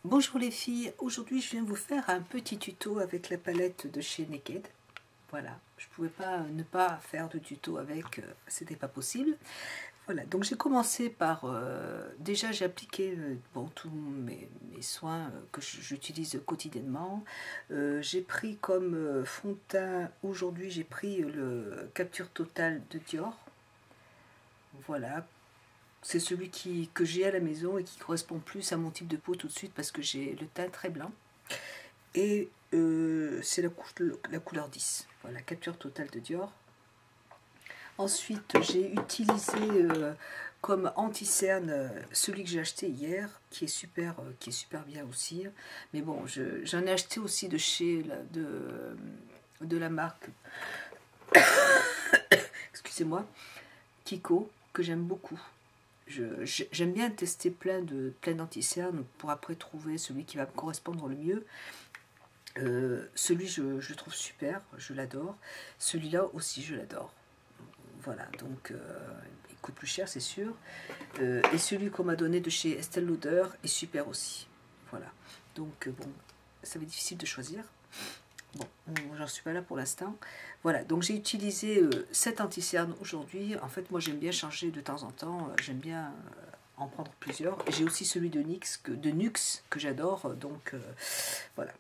Bonjour les filles, aujourd'hui je viens vous faire un petit tuto avec la palette de chez Naked. Voilà, je pouvais pas ne pas faire de tuto avec, c'était pas possible. Voilà, donc j'ai commencé par, déjà j'ai appliqué bon, tous mes soins que j'utilise quotidiennement. J'ai pris comme fond de teint, aujourd'hui j'ai pris le Capture Total de Dior. Voilà, c'est celui que j'ai à la maison et qui correspond plus à mon type de peau tout de suite parce que j'ai le teint très blanc. Et c'est la couleur 10. Voilà, Capture Totale de Dior. Ensuite, j'ai utilisé comme anti-cerne celui que j'ai acheté hier, qui est super bien aussi. Mais bon, j'en ai acheté aussi de chez de la marque, excusez-moi, Kiko, que j'aime beaucoup. J'aime bien tester plein d'anti-cernes pour après trouver celui qui va me correspondre le mieux. Celui je le trouve super, je l'adore. Celui-là aussi je l'adore. Voilà, donc il coûte plus cher c'est sûr. Et celui qu'on m'a donné de chez Estée Lauder est super aussi. Voilà, donc bon, ça va être difficile de choisir. Bon, j'en suis pas là pour l'instant. Voilà, donc j'ai utilisé cet anti-cerne aujourd'hui. En fait, moi j'aime bien changer de temps en temps. J'aime bien en prendre plusieurs. J'ai aussi celui de NYX que j'adore. Donc voilà.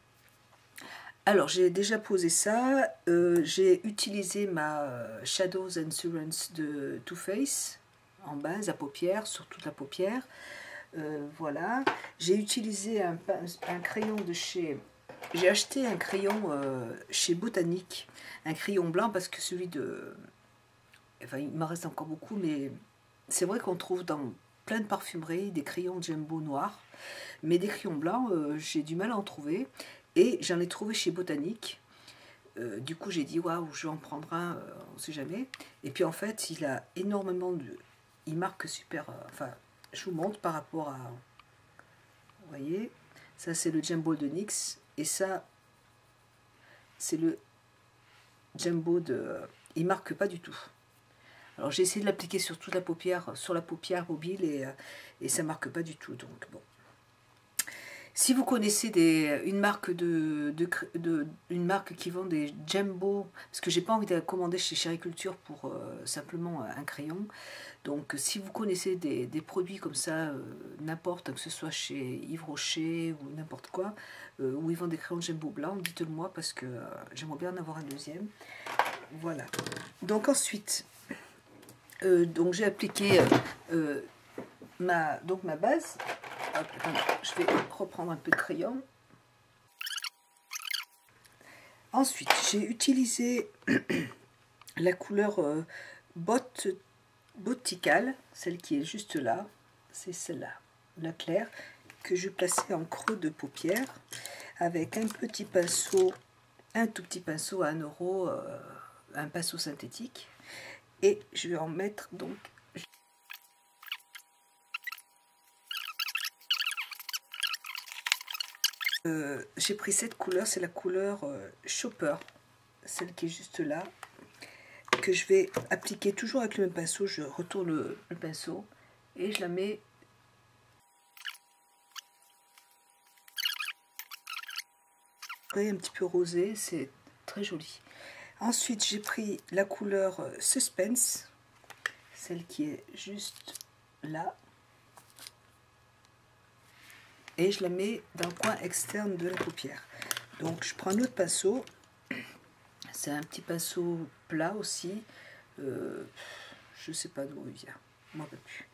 Alors j'ai déjà posé ça. J'ai utilisé ma Shadows and Surrounds de Too Faced en base à paupières, sur toute la paupière. Voilà. J'ai utilisé un crayon de chez... J'ai acheté un crayon chez Botanique, un crayon blanc parce que celui de... Enfin, il m'en reste encore beaucoup, mais c'est vrai qu'on trouve dans plein de parfumeries des crayons Jumbo noirs, mais des crayons blancs, j'ai du mal à en trouver. Et j'en ai trouvé chez Botanique. Du coup, j'ai dit, waouh, je vais en prendre un, on ne sait jamais. Et puis en fait, il a énormément de... Il marque super... enfin, je vous montre par rapport à... Vous voyez, ça c'est le Jumbo de NYX. Et ça, c'est le Jumbo de... il marque pas du tout. Alors j'ai essayé de l'appliquer sur toute la paupière, sur la paupière mobile, et ça marque pas du tout. Donc bon. Si vous connaissez une marque une marque qui vend des Jumbo, parce que j'ai pas envie de la commander chez Chériculture pour simplement un crayon. Donc si vous connaissez des produits comme ça, n'importe, que ce soit chez Yves Rocher ou n'importe quoi, où ils vendent des crayons Jumbo blancs, dites-le moi parce que j'aimerais bien en avoir un deuxième. Voilà. Donc ensuite, donc j'ai appliqué ma base. Hop, je vais reprendre un peu de crayon. Ensuite, j'ai utilisé la couleur Botical, celle qui est juste là. C'est celle-là, la claire, que je plaçais en creux de paupière avec un petit pinceau, un tout petit pinceau à 1 euro, un pinceau synthétique. Et je vais en mettre donc... j'ai pris cette couleur, c'est la couleur Shopper, celle qui est juste là, que je vais appliquer toujours avec le même pinceau. Je retourne le pinceau et je la mets un petit peu rosé, c'est très joli. Ensuite, j'ai pris la couleur Suspense, celle qui est juste là, et je la mets dans le coin externe de la paupière. Donc je prends un autre pinceau, c'est un petit pinceau plat aussi, je sais pas d'où il vient, je m'en rappelle plus.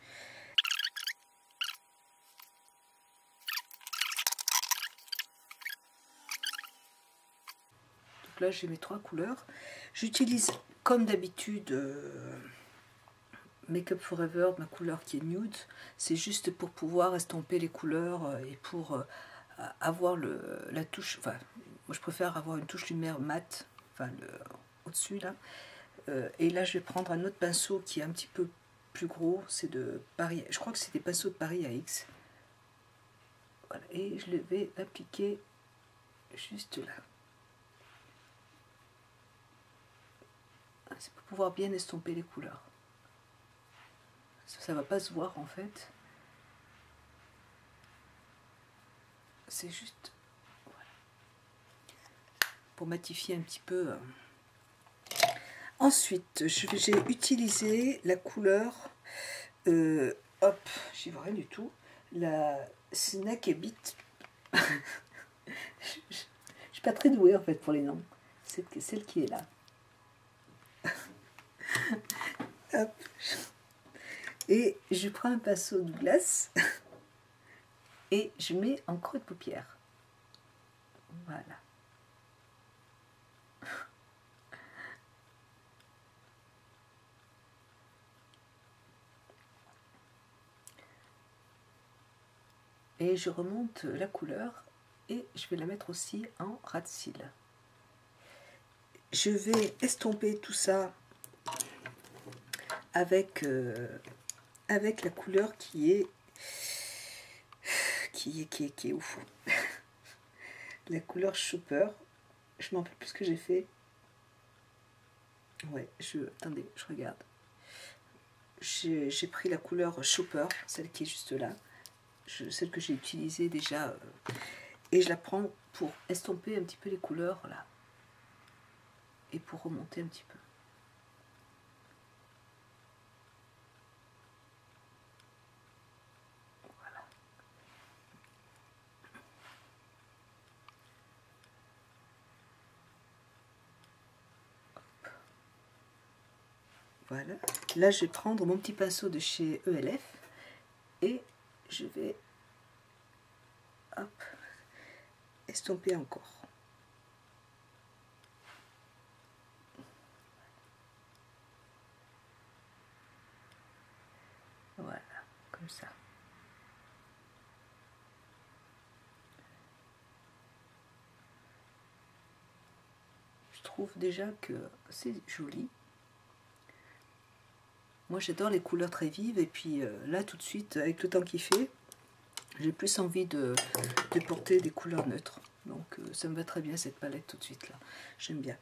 Donc là j'ai mes 3 couleurs. J'utilise comme d'habitude Make Up For Ever, ma couleur qui est nude. C'est juste pour pouvoir estomper les couleurs et pour avoir la touche, enfin moi je préfère avoir une touche lumière mate, enfin au-dessus là. Et là je vais prendre un autre pinceau qui est un petit peu plus gros, c'est de Paris, je crois que c'est des pinceaux de Paris AX. Voilà, et je vais l'appliquer juste là. C'est pour pouvoir bien estomper les couleurs. Ça va pas se voir en fait. c'est juste voilà, pour matifier un petit peu. Ensuite, j'ai utilisé la couleur, hop, j'y vois rien du tout, la Snack et Beat. Je suis pas très douée en fait pour les noms. C'est celle qui est là. Hop. Et je prends un pinceau de glace et je mets en creux de paupière. Voilà. Et je remonte la couleur et je vais la mettre aussi en ras de cils. Je vais estomper tout ça avec, avec la couleur qui est ouf. La couleur Chopper. Je m'en rappelle plus ce que j'ai fait. Ouais, attendez, je regarde. J'ai pris la couleur Chopper, celle qui est juste là. Celle que j'ai utilisée déjà. Et je la prends pour estomper un petit peu les couleurs là. Et pour remonter un petit peu. Voilà. Voilà. Là, je vais prendre mon petit pinceau de chez ELF et je vais hop, estomper encore. Voilà, comme ça. Je trouve déjà que c'est joli. Moi j'adore les couleurs très vives et puis là tout de suite avec le temps qu'il fait, j'ai plus envie de porter des couleurs neutres. Donc ça me va très bien cette palette tout de suite là. J'aime bien.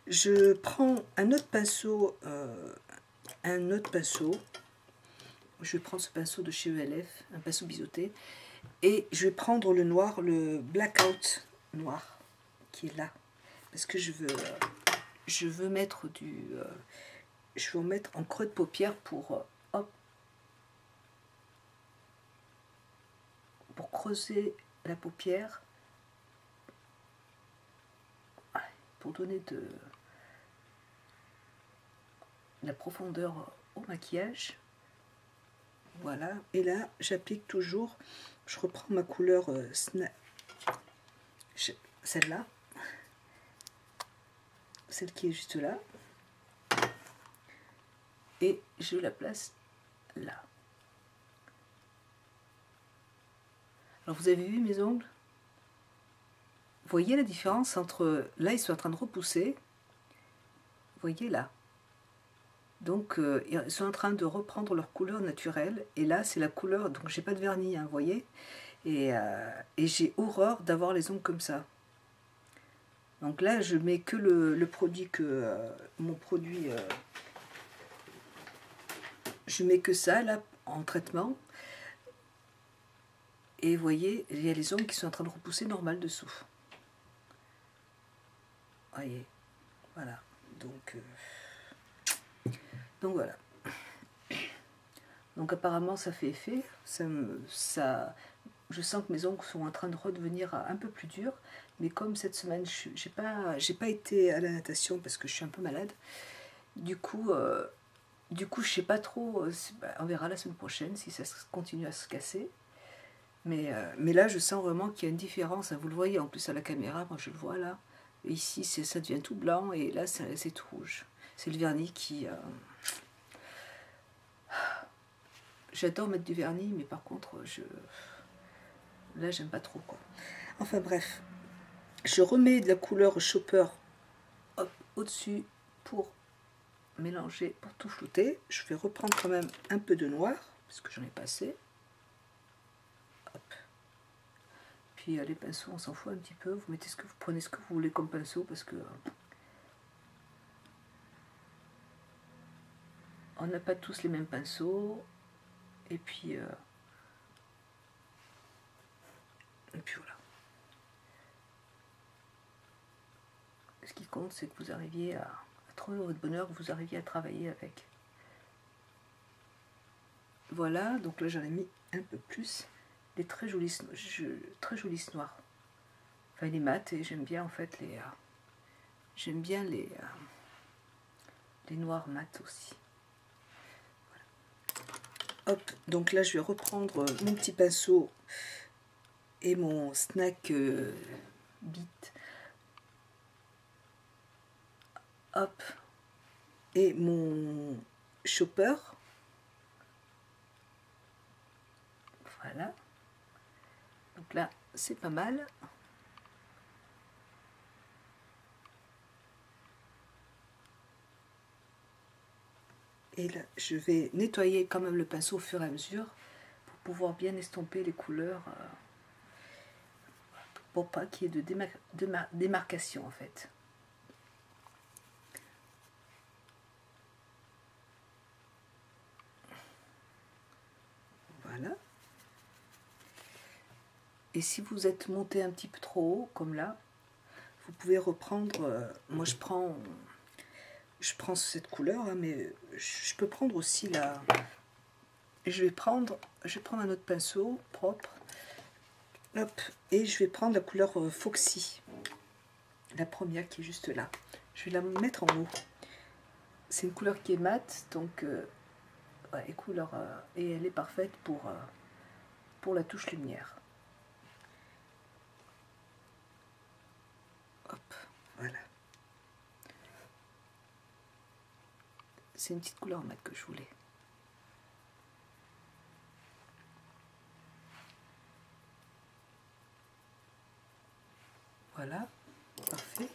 Je prends un autre pinceau, je vais prendre ce pinceau de chez ELF, un pinceau biseauté, et je vais prendre le noir, le blackout noir qui est là, parce que je veux mettre je vais en mettre en creux de paupière pour hop, pour creuser la paupière, pour donner de la profondeur au maquillage. Voilà, et là j'applique toujours, je reprends ma couleur celle-là, celle qui est juste là, et je la place là. Alors vous avez vu mes ongles? Vous voyez la différence entre, là ils sont en train de repousser, vous voyez là, donc ils sont en train de reprendre leur couleur naturelle, et là c'est la couleur, donc j'ai pas de vernis, hein, vous voyez, et j'ai horreur d'avoir les ongles comme ça. Donc là je mets que le produit que, mon produit, je mets que ça là en traitement, et vous voyez, il y a les ongles qui sont en train de repousser normal dessous. Voyez, voilà, donc voilà. Donc apparemment ça fait effet, je sens que mes ongles sont en train de redevenir un peu plus durs, mais comme cette semaine j'ai pas été à la natation parce que je suis un peu malade, du coup je sais pas trop, on verra la semaine prochaine si ça continue à se casser, mais là je sens vraiment qu'il y a une différence, hein, vous le voyez en plus à la caméra, moi je le vois là, et ici ça devient tout blanc et là c'est tout rouge, c'est le vernis qui... J'adore mettre du vernis, mais par contre, là, j'aime pas trop, quoi. Enfin, bref. Je remets de la couleur Chopper au-dessus pour mélanger, pour tout flouter. Je vais reprendre quand même un peu de noir, parce que j'en ai pas assez. Hop. Puis les pinceaux, on s'en fout un petit peu. Vous prenez ce que vous voulez comme pinceau, parce que on n'a pas tous les mêmes pinceaux. Et puis voilà. Ce qui compte, c'est que vous arriviez à trouver votre bonheur, que vous arriviez à travailler avec. Voilà, donc là j'en ai mis un peu plus. Des très jolis noirs. Enfin, les mat, et j'aime bien en fait les... j'aime bien les noirs mat aussi. Voilà. Hop, donc là je vais reprendre mon petit pinceau et mon snack bit. Hop, et mon chopper. Voilà. Donc là, c'est pas mal. Et là, je vais nettoyer quand même le pinceau au fur et à mesure pour pouvoir bien estomper les couleurs, pour pas qu'il y ait de démarcation en fait. Voilà. Et si vous êtes monté un petit peu trop haut, comme là, vous pouvez reprendre, moi je prends cette couleur, hein, mais je peux prendre aussi la... Je vais prendre un autre pinceau propre, hop, et je vais prendre la couleur Foxy, la première qui est juste là. Je vais la mettre en haut. C'est une couleur qui est mate, donc ouais, et elle est parfaite pour la touche lumière. Hop, voilà. C'est une petite couleur mat que je voulais. Voilà, parfait.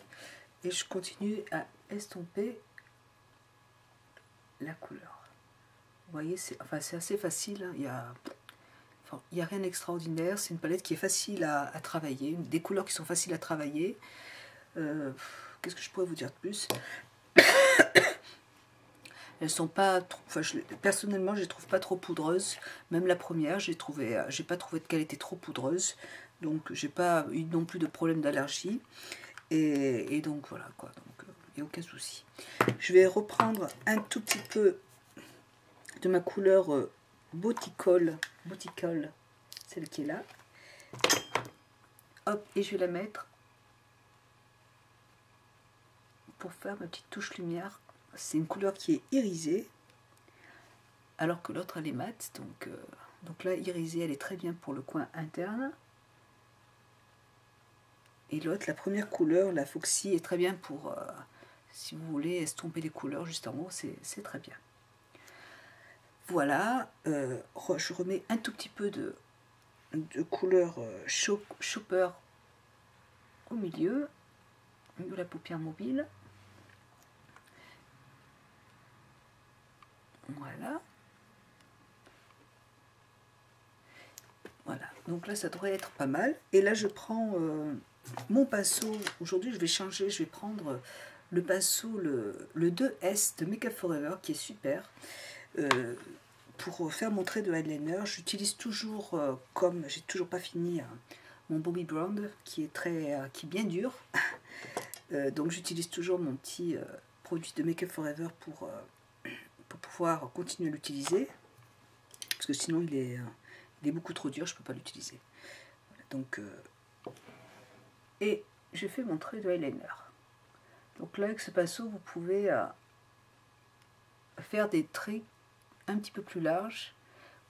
Et je continue à estomper la couleur. Vous voyez, c'est assez facile. Hein. Il n'y a rien d'extraordinaire. C'est une palette qui est facile à travailler. Des couleurs qui sont faciles à travailler. Qu'est-ce que je pourrais vous dire de plus? Elles sont pas trop, personnellement, je les trouve pas trop poudreuses. Même la première, j'ai pas trouvé qu'elle était trop poudreuse. Donc, j'ai pas eu non plus de problème d'allergie. Et donc, voilà, quoi. Donc, il n'y a aucun souci. Je vais reprendre un tout petit peu de ma couleur Boticole, celle qui est là. Hop, et je vais la mettre pour faire ma petite touche lumière. C'est une couleur qui est irisée, alors que l'autre elle est mate. Donc là, irisée, elle est très bien pour le coin interne. Et l'autre, la première couleur, la Foxy, est très bien pour, si vous voulez, estomper les couleurs juste en haut, c'est très bien. Voilà, je remets un tout petit peu de couleur Chopper au milieu de la paupière mobile. Voilà. Voilà, donc là ça devrait être pas mal. Et là je prends mon pinceau. Aujourd'hui je vais changer, je vais prendre le pinceau, le 2S de Make Up For Ever qui est super. Pour faire mon trait de eyeliner, j'utilise toujours, comme j'ai toujours pas fini, mon Bobbi Brown qui est bien dur. Donc j'utilise toujours mon petit produit de Make Up For Ever pour pouvoir continuer à l'utiliser. Parce que sinon il est beaucoup trop dur, je ne peux pas l'utiliser. Donc, et j'ai fait mon trait de eyeliner. Donc là, avec ce pinceau, vous pouvez faire des traits un petit peu plus larges.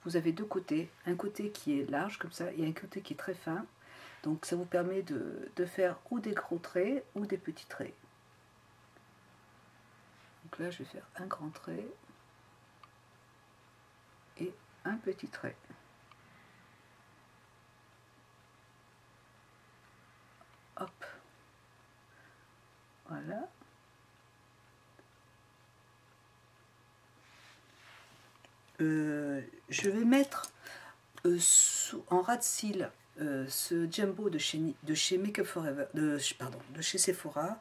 Vous avez deux côtés, un côté qui est large comme ça et un côté qui est très fin. Donc ça vous permet de faire ou des gros traits ou des petits traits. Donc là, je vais faire un grand trait et un petit trait. Hop. Voilà. Je vais mettre en ras de cils ce Jumbo de chez Make Up For Ever, de chez Sephora.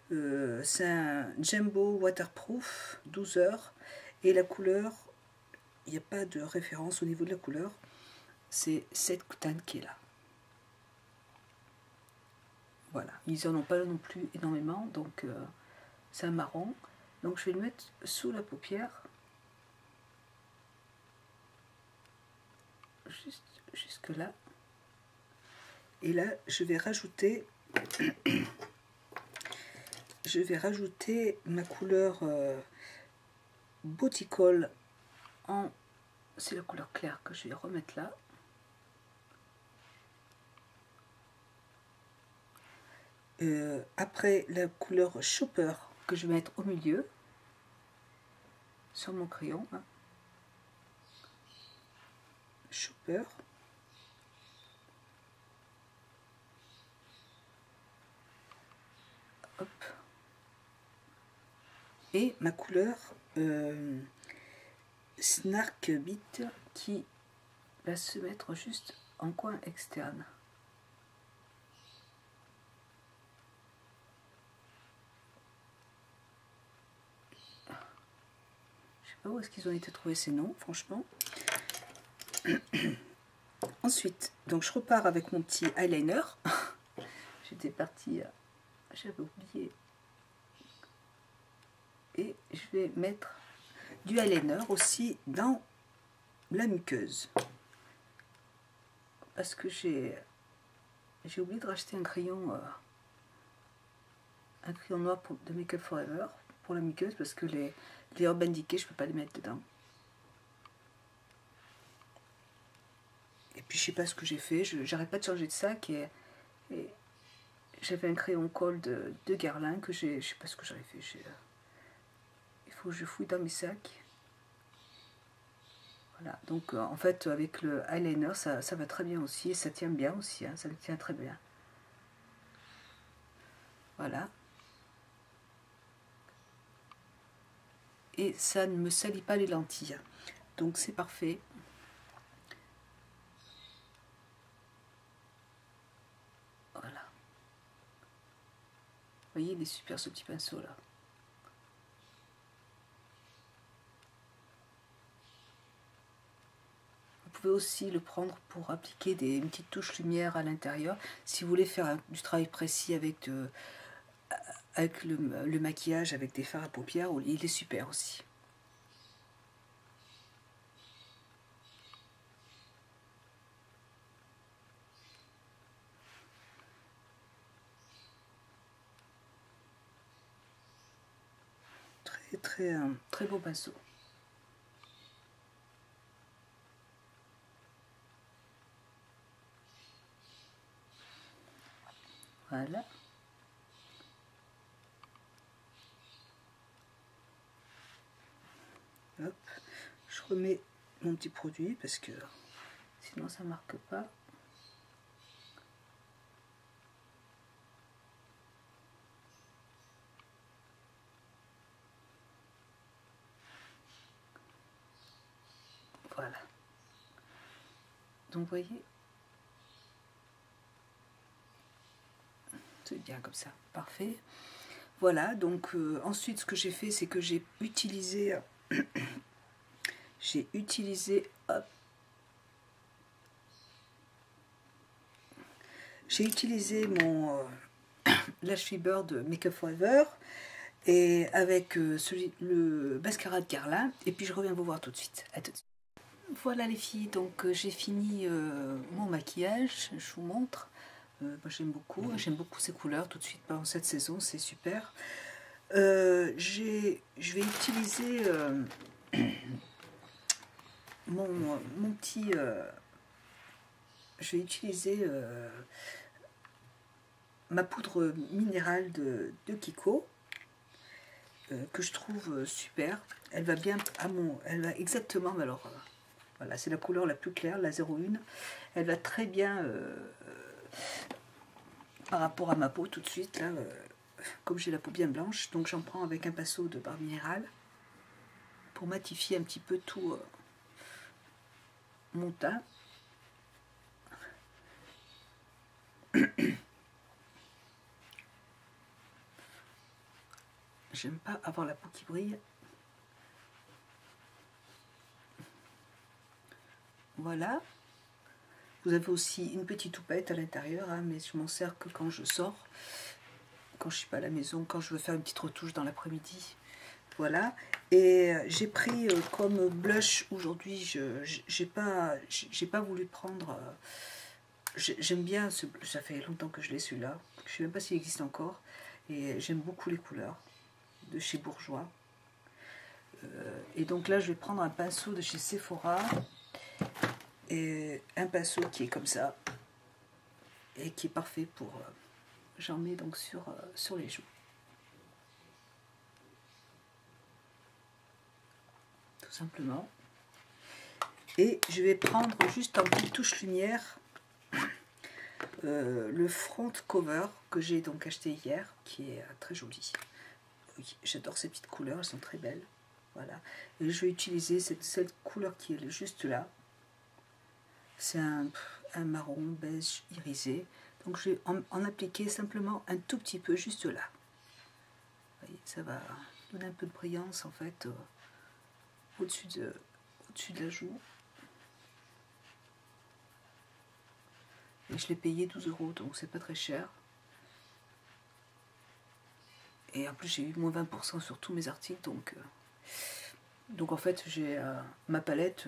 C'est un Jumbo Waterproof 12 heures et la couleur, il n'y a pas de référence au niveau de la couleur, c'est cette coutane qui est là. Voilà, ils en ont pas non plus énormément, donc c'est un marron. Donc je vais le mettre sous la paupière, juste jusque là. Et là, je vais rajouter ma couleur Boticole en... C'est la couleur claire que je vais remettre là. Après, la couleur Chopper que je vais mettre au milieu, sur mon crayon. Hein. Chopper. Hop. Et ma couleur Snark Beat qui va se mettre juste en coin externe. Je sais pas où est-ce qu'ils ont été trouvés ces noms, franchement. Ensuite, donc je repars avec mon petit eyeliner. J'étais partie, j'avais oublié. Et je vais mettre du eyeliner aussi dans la muqueuse. Parce que j'ai oublié de racheter un crayon noir de Make Up For Ever pour la muqueuse parce que les Urban Decay, je peux pas les mettre dedans. Et puis je sais pas ce que j'ai fait, j'arrête pas de changer de sac et j'avais un crayon colle de Guerlain que je sais pas ce que j'avais fait. Il faut que je fouille dans mes sacs. Voilà, donc en fait avec le eyeliner ça va très bien aussi et ça tient bien aussi, hein, ça le tient très bien. Voilà. Et ça ne me salit pas les lentilles. Donc c'est parfait. Voilà. Vous voyez, il est super ce petit pinceau là. Vous pouvez aussi le prendre pour appliquer une petite touche lumière à l'intérieur. Si vous voulez faire du travail précis avec le maquillage, avec des fards à paupières, il est super aussi. Très beau pinceau. Voilà. Hop. Je remets mon petit produit parce que sinon ça ne marque pas. Voilà. Donc vous voyez, c'est bien comme ça, parfait. Voilà, donc ensuite ce que j'ai fait, c'est que j'ai utilisé hop, j'ai utilisé mon Lash Fiber de Make Up For Ever et avec le mascara de Guerlain, et puis je reviens vous voir tout de suite. À tout de suite. Voilà les filles, donc j'ai fini mon maquillage, je vous montre. Moi, j'aime beaucoup ces couleurs tout de suite pendant cette saison, c'est super. Je vais utiliser mon petit... je vais utiliser ma poudre minérale de Kiko, que je trouve super. Elle va bien elle va exactement, mais alors voilà, c'est la couleur la plus claire, la 01. Elle va très bien par rapport à ma peau tout de suite là. Comme j'ai la peau bien blanche, donc j'en prends avec un pinceau de barbe minérale pour matifier un petit peu tout mon teint. J'aime pas avoir la peau qui brille. Voilà. Vous avez aussi une petite houppette à l'intérieur, hein, mais je m'en sers que quand je sors, quand je suis pas à la maison, quand je veux faire une petite retouche dans l'après-midi. Voilà. Et j'ai pris comme blush aujourd'hui, j'ai pas voulu prendre... j'aime bien, ça fait longtemps que je l'ai celui-là, je sais même pas s'il existe encore, et j'aime beaucoup les couleurs de chez Bourjois. Et donc là je vais prendre un pinceau de chez Sephora, et un pinceau qui est comme ça, et qui est parfait pour... j'en mets donc sur les joues. Tout simplement. Et je vais prendre juste en petite touche lumière le front cover que j'ai donc acheté hier, qui est très joli. Oui, j'adore ces petites couleurs, elles sont très belles. Voilà. Et je vais utiliser cette couleur qui est juste là. C'est un marron beige irisé. Donc je vais en appliquer simplement un tout petit peu juste là. Vous voyez, ça va donner un peu de brillance en fait au-dessus de la joue. Et je l'ai payé 12 €, donc c'est pas très cher. Et en plus j'ai eu moins 20% sur tous mes articles, donc en fait j'ai ma palette,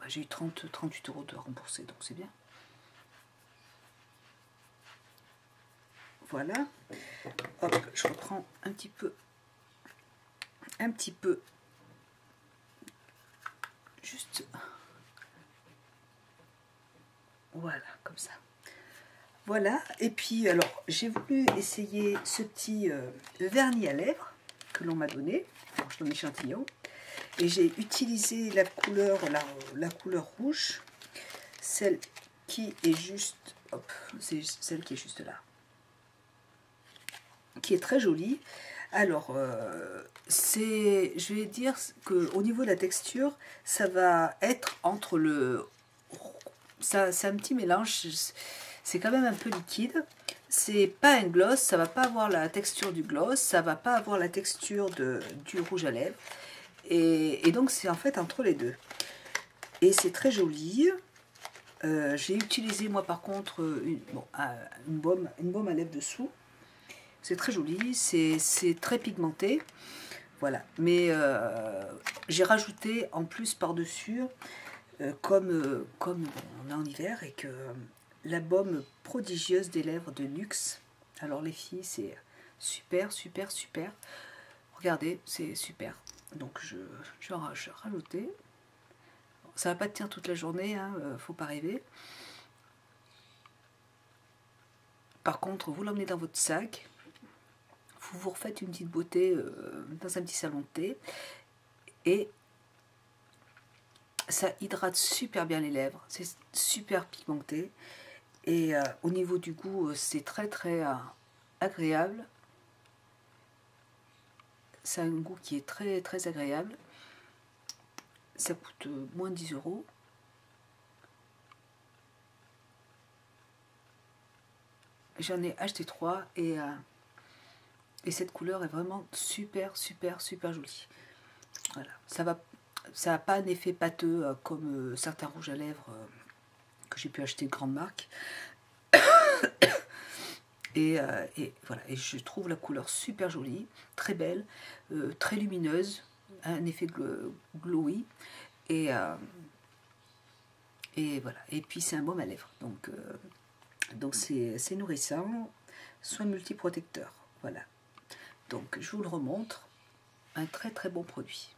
j'ai eu 38 € de remboursé, donc c'est bien. Voilà. Hop, je reprends un petit peu, juste, voilà, comme ça. Voilà, et puis alors j'ai voulu essayer ce petit vernis à lèvres que l'on m'a donné, alors, je donne l'échantillon, et j'ai utilisé la couleur rouge, celle qui est juste, hop, c'est celle qui est juste là, qui est très jolie. Alors, je vais dire qu'au niveau de la texture, ça va être entre le... c'est un petit mélange, c'est quand même un peu liquide. C'est pas un gloss, ça va pas avoir la texture du gloss, ça va pas avoir la texture du rouge à lèvres. Et donc, c'est en fait entre les deux. Et c'est très joli. J'ai utilisé, moi, par contre, une baume à lèvres dessous. C'est très joli, c'est très pigmenté, voilà. Mais j'ai rajouté en plus par-dessus, comme on est en hiver, et que la baume prodigieuse des lèvres de NYX. Alors les filles, c'est super, super, super. Regardez, c'est super. Donc je vais rajouter. Ça va pas tenir toute la journée, hein, faut pas rêver. Par contre, vous l'emmenez dans votre sac. Vous refaites une petite beauté dans un petit salon de thé et ça hydrate super bien les lèvres, c'est super pigmenté et au niveau du goût c'est très très agréable, c'est un goût qui est très très agréable, ça coûte moins de 10 €. J'en ai acheté 3 et cette couleur est vraiment super super super jolie. Voilà, ça n'a pas un effet pâteux comme certains rouges à lèvres que j'ai pu acheter de grande marque. Et voilà, et je trouve la couleur super jolie, très belle, très lumineuse, un effet glowy, et voilà. Et puis c'est un baume à lèvres, donc c'est nourrissant, soin multiprotecteur. Voilà. Donc je vous le remontre, un très très bon produit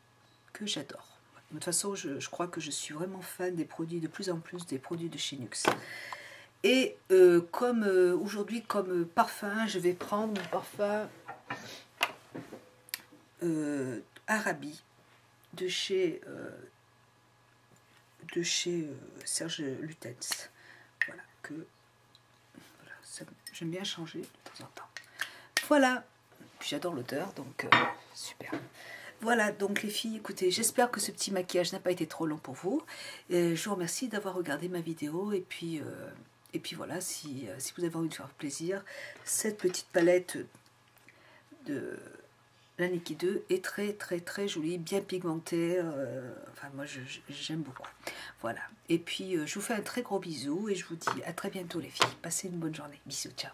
que j'adore. De toute façon, je crois que je suis vraiment fan des produits, de plus en plus des produits de chez NYX. Et comme aujourd'hui, comme parfum, je vais prendre mon parfum Arabi de chez Serge Lutens. Voilà, j'aime bien changer de temps en temps. Voilà, puis j'adore l'odeur, donc super. Voilà, donc les filles, écoutez, j'espère que ce petit maquillage n'a pas été trop long pour vous. Et je vous remercie d'avoir regardé ma vidéo. Et puis voilà, si vous avez envie de faire plaisir, cette petite palette la Nikki 2 est très très très jolie, bien pigmentée, enfin moi j'aime beaucoup. Voilà, et puis je vous fais un très gros bisou et je vous dis à très bientôt les filles, passez une bonne journée, bisous, ciao.